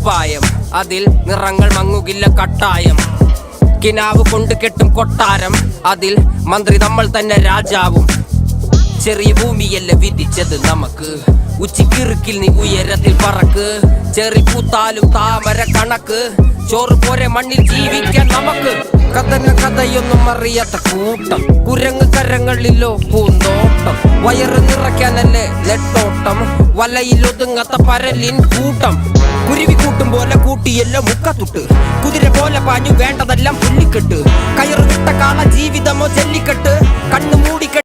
കുപ്പായം, അതിൽ നിറങ്ങൾ മങ്ങുകില്ല കട്ടായം. കിനാവ് കൊണ്ട് കെട്ടും കൊട്ടാരം, അതിൽ മന്ത്രി നമ്മൾ തന്നെ രാജാവും. ചെറിയ ഭൂമിയല്ല വിധിച്ചത് നമുക്ക്, ഉച്ചിക്കിറുക്കിൽ നീ ഉയരത്തിൽ പറക്ക്. ചെറി പൂത്താലും താമര കണക്ക്, ചോറ് പോരെ മണ്ണിൽ ജീവിക്കാൻ നമുക്ക്. കഥയൊന്നും അറിയാത്ത കൂട്ടം, കുരങ്ങ് കരങ്ങളിലോ പൂന്തോട്ടം. വയറ് നിറയ്ക്കാനല്ലേ നെട്ടോട്ടം, വലയിൽ ഒതുങ്ങാത്ത പരലിൻ കൂട്ടം. കുരുവി കൂട്ടും പോലെ കൂട്ടിയല്ലോ മുക്കത്തുട്ട്, കുതിര പോലെ പാഞ്ഞു വേണ്ടതെല്ലാം പുല്ലിക്കെട്ട്. കയറ് വിട്ട കാള ജീവിതമോ ജല്ലിക്കെട്ട്, കണ്ണു മൂടിക്കെട്ട്.